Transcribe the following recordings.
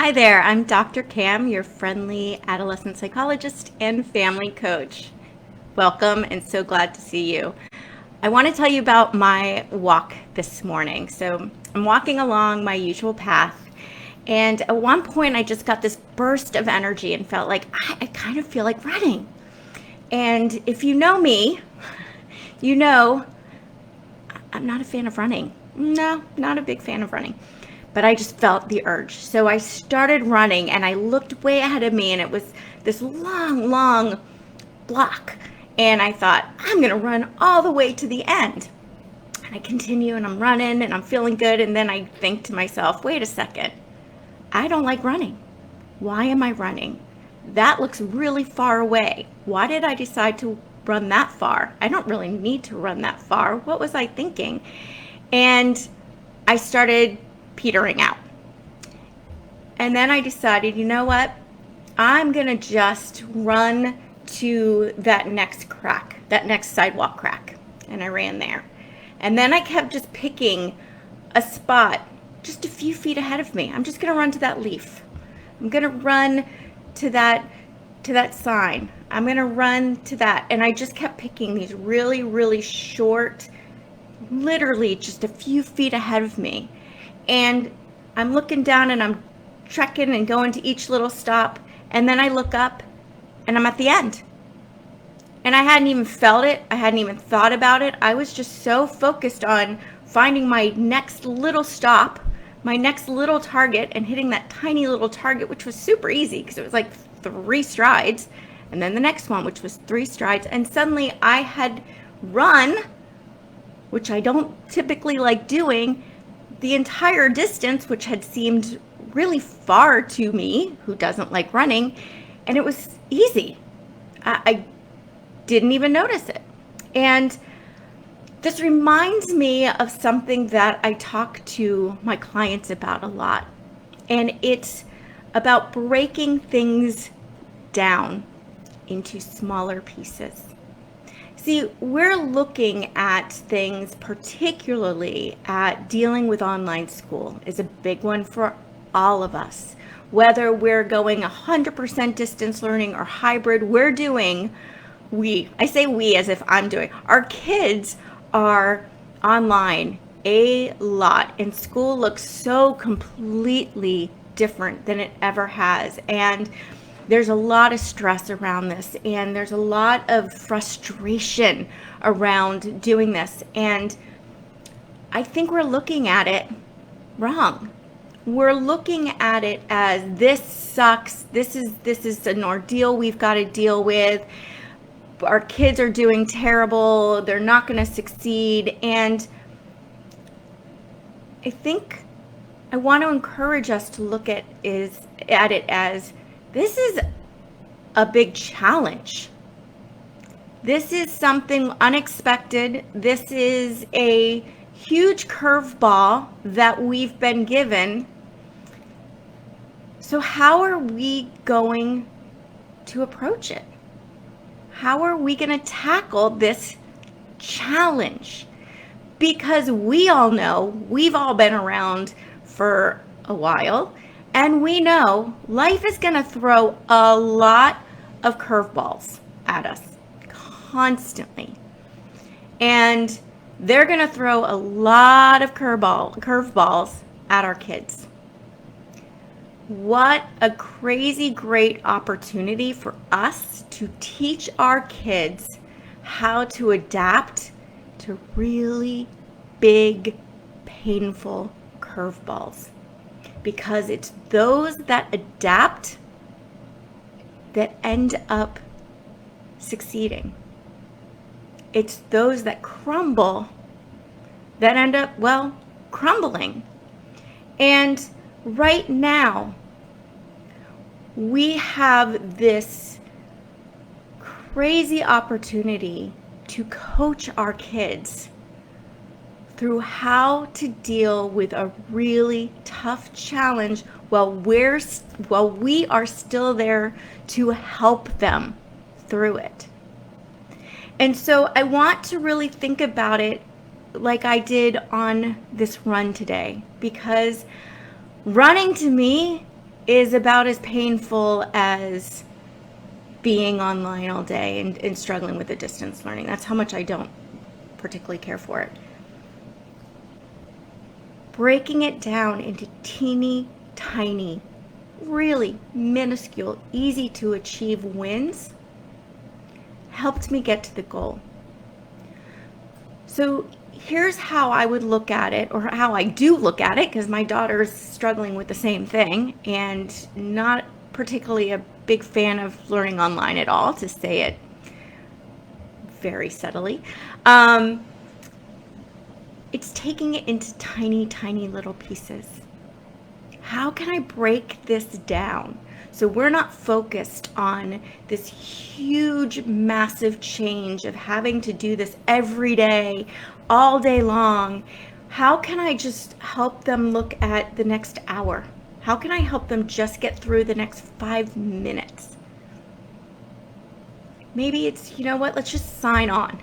Hi there, I'm Dr. Cam, your friendly adolescent psychologist and family coach. Welcome and so glad to see you. I want to tell you about my walk this morning. So I'm walking along my usual path, and at one point I just got this burst of energy and felt like I kind of feel like running. And if you know me, you know I'm not a fan of running. No, not a big fan of running. But I just felt the urge. So I started running and I looked way ahead of me, and it was this long, long block. And I thought, I'm going to run all the way to the end. And I continue and I'm running and I'm feeling good. And then I think to myself, wait a second, I don't like running. Why am I running? That looks really far away. Why did I decide to run that far? I don't really need to run that far. What was I thinking? And I started petering out. And then I decided, you know what? I'm going to just run to that next crack, that next sidewalk crack. And I ran there. And then I kept just picking a spot just a few feet ahead of me. I'm just going to run to that leaf. I'm going to run to that sign. I'm going to run to that. And I just kept picking these really, really short, literally just a few feet ahead of me. And I'm looking down and I'm trekking and going to each little stop. And then I look up and I'm at the end. And I hadn't even felt it. I hadn't even thought about it. I was just so focused on finding my next little stop, my next little target, and hitting that tiny little target, which was super easy because it was like 3 strides. And then the next one, which was 3 strides. And suddenly I had run, which I don't typically like doing, the entire distance, which had seemed really far to me, who doesn't like running, and it was easy. I didn't even notice it. And this reminds me of something that I talk to my clients about a lot, and it's about breaking things down into smaller pieces. See, we're looking at things, particularly at dealing with online school is a big one for all of us. Whether we're going 100% distance learning or hybrid, I say we as if I'm doing, our kids are online a lot, and school looks so completely different than it ever has. And there's a lot of stress around this, and there's a lot of frustration around doing this. And I think we're looking at it wrong. We're looking at it as this sucks. This is an ordeal we've got to deal with. Our kids are doing terrible. They're not going to succeed. And I think I want to encourage us to look at it as this is a big challenge. This is something unexpected. This is a huge curveball that we've been given. So how are we going to approach it? How are we going to tackle this challenge? Because we all know, we've all been around for a while, and we know life is going to throw a lot of curveballs at us constantly. And they're going to throw a lot of curveballs at our kids. What a crazy great opportunity for us to teach our kids how to adapt to really big, painful curveballs. Because it's those that adapt that end up succeeding. It's those that crumble that end up, crumbling. And right now, we have this crazy opportunity to coach our kids through how to deal with a really tough challenge while we are still there to help them through it. And so I want to really think about it like I did on this run today, because running to me is about as painful as being online all day and struggling with the distance learning. That's how much I don't particularly care for it. Breaking it down into teeny tiny, really minuscule, easy to achieve wins helped me get to the goal. So here's how I would look at it, or how I do look at it, because my daughter's struggling with the same thing and not particularly a big fan of learning online at all, to say it very subtly. It's taking it into tiny, tiny little pieces. How can I break this down so we're not focused on this huge, massive change of having to do this every day, all day long? How can I just help them look at the next hour? How can I help them just get through the next 5 minutes? Maybe it's, you know what, let's just sign on.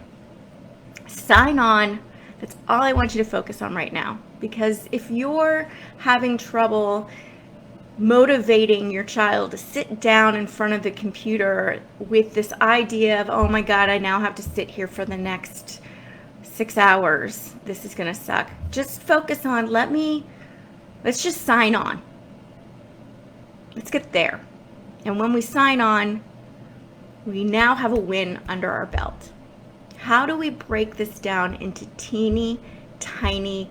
Sign on. That's all I want you to focus on right now. Because if you're having trouble motivating your child to sit down in front of the computer with this idea of, oh my God, I now have to sit here for the next 6 hours, this is going to suck. Just focus on, let's just sign on. Let's get there. And when we sign on, we now have a win under our belt. How do we break this down into teeny, tiny,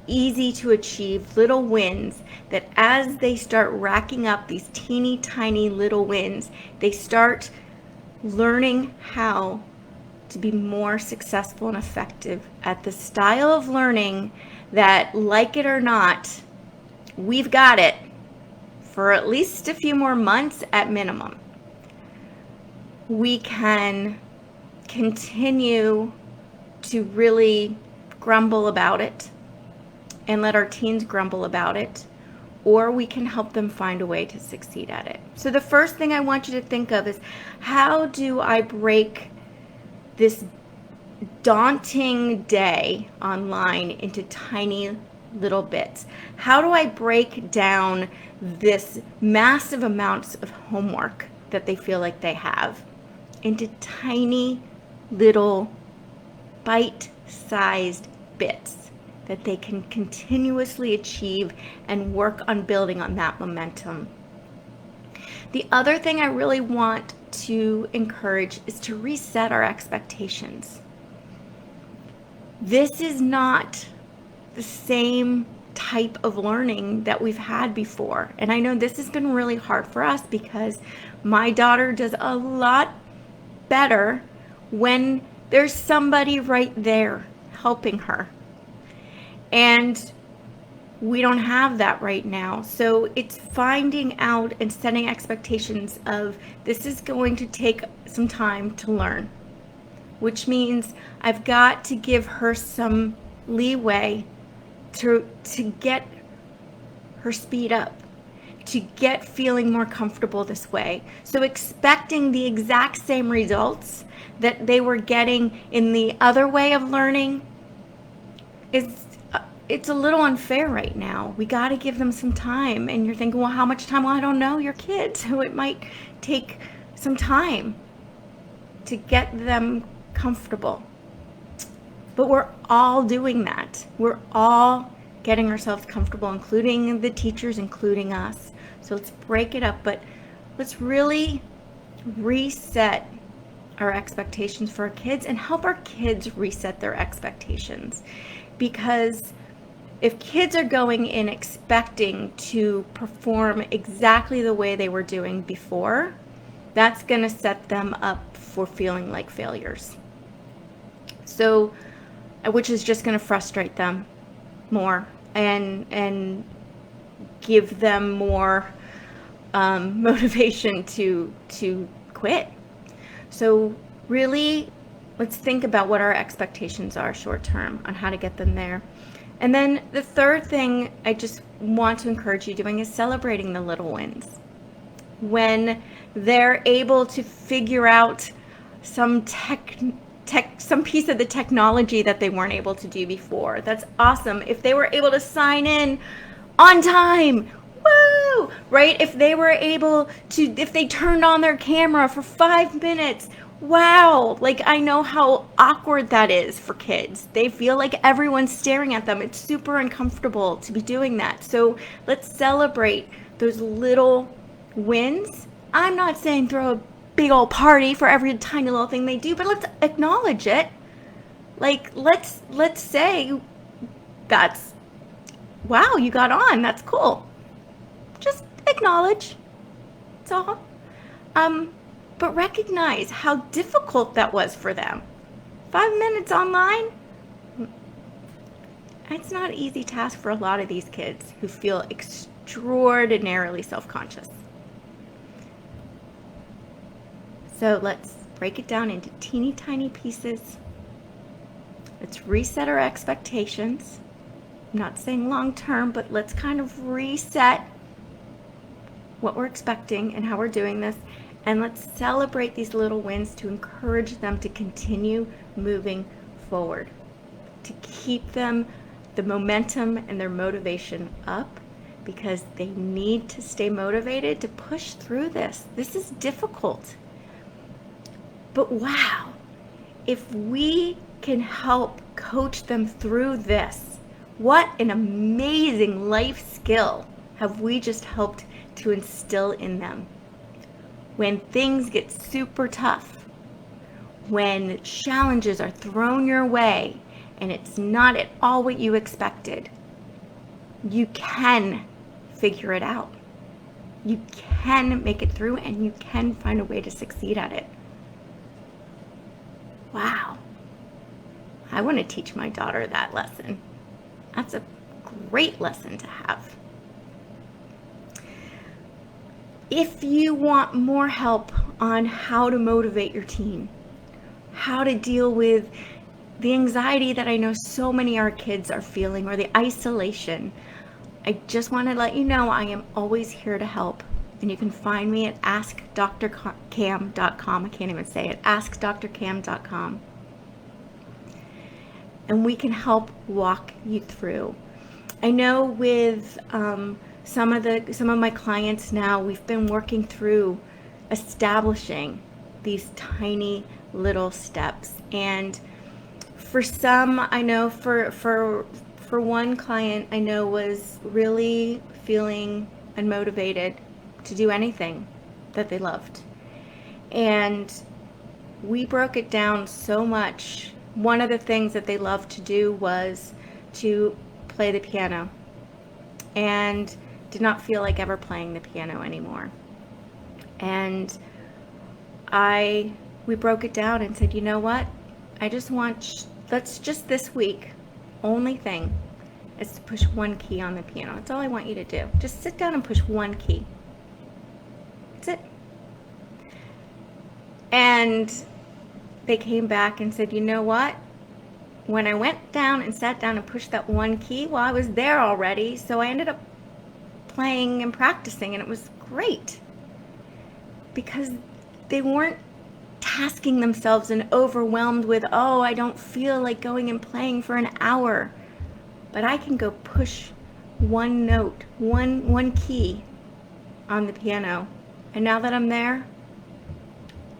easy to achieve little wins that as they start racking up these teeny, tiny little wins, they start learning how to be more successful and effective at the style of learning that, like it or not, we've got it for at least a few more months at minimum. We can continue to really grumble about it and let our teens grumble about it, or we can help them find a way to succeed at it. So the first thing I want you to think of is, how do I break this daunting day online into tiny little bits? How do I break down this massive amounts of homework that they feel like they have into tiny little bite-sized bits that they can continuously achieve and work on building on that momentum? The other thing I really want to encourage is to reset our expectations. This is not the same type of learning that we've had before. And I know this has been really hard for us because my daughter does a lot better when there's somebody right there helping her. And we don't have that right now. So it's finding out and setting expectations of, this is going to take some time to learn, which means I've got to give her some leeway to get her speed up, to get feeling more comfortable this way. So expecting the exact same results that they were getting in the other way of learning it's a little unfair right now. We got to give them some time. And you're thinking, well, how much time? Well, I don't know, you're kids, so it might take some time to get them comfortable. But we're all doing that. We're all getting ourselves comfortable, including the teachers, including us. So let's break it up, but let's really reset our expectations for our kids and help our kids reset their expectations. Because if kids are going in expecting to perform exactly the way they were doing before, that's going to set them up for feeling like failures. So, which is just going to frustrate them more and give them more motivation to quit. So really, let's think about what our expectations are short term on how to get them there. And then the third thing I just want to encourage you doing is celebrating the little wins. When they're able to figure out some piece of the technology that they weren't able to do before, that's awesome. If they were able to sign in on time, woo! woohoo, right? If they were able to, if they turned on their camera for 5 minutes, wow, like I know how awkward that is for kids. They feel like everyone's staring at them. It's super uncomfortable to be doing that. So let's celebrate those little wins. I'm not saying throw a big old party for every tiny little thing they do, but let's acknowledge it. Like let's say that's, wow, you got on. That's cool. Just acknowledge. That's all. But recognize how difficult that was for them. 5 minutes online, it's not an easy task for a lot of these kids who feel extraordinarily self-conscious. So let's break it down into teeny tiny pieces. Let's reset our expectations. I'm not saying long term, but let's kind of reset what we're expecting and how we're doing this. And let's celebrate these little wins to encourage them to continue moving forward, to keep them, the momentum and their motivation up, because they need to stay motivated to push through this. This is difficult. But wow, if we can help coach them through this, what an amazing life skill have we just helped to instill in them. When things get super tough, when challenges are thrown your way and it's not at all what you expected, you can figure it out. You can make it through and you can find a way to succeed at it. Wow. I want to teach my daughter that lesson. That's a great lesson to have. If you want more help on how to motivate your teen, how to deal with the anxiety that I know so many of our kids are feeling, or the isolation, I just want to let you know I am always here to help. And you can find me at askdrcam.com. I can't even say it. askdrcam.com. And we can help walk you through. I know with some of my clients now, we've been working through establishing these tiny little steps. And for some, I know for one client, I know was really feeling unmotivated to do anything that they loved. And we broke it down so much. One of the things that they loved to do was to play the piano, and did not feel like ever playing the piano anymore. And we broke it down and said, you know what? Let's just this week, only thing is to push one key on the piano. That's all I want you to do. Just sit down and push one key. That's it. And they came back and said, you know what? When I went down and sat down and pushed that one key, well, I was there already, so I ended up playing and practicing, and it was great because they weren't tasking themselves and overwhelmed with, oh, I don't feel like going and playing for an hour, but I can go push one note, one key on the piano, and now that I'm there,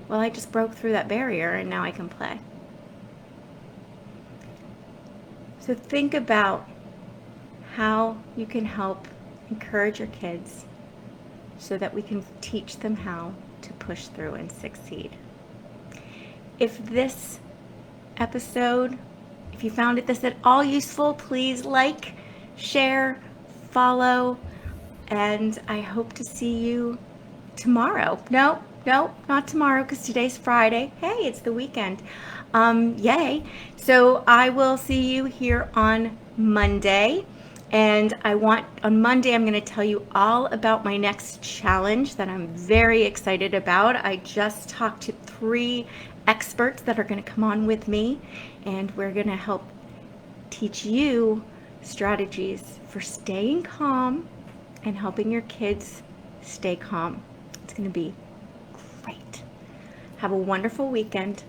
well, I just broke through that barrier and now I can play. So think about how you can help encourage your kids so that we can teach them how to push through and succeed. If this episode, if you found this at all useful, please like, share, follow, and I hope to see you tomorrow. No, not tomorrow, because today's Friday. Hey, it's the weekend. Yay. So I will see you here on Monday. And on Monday, I'm going to tell you all about my next challenge that I'm very excited about. I just talked to 3 experts that are going to come on with me, and we're going to help teach you strategies for staying calm and helping your kids stay calm. It's going to be great. Have a wonderful weekend.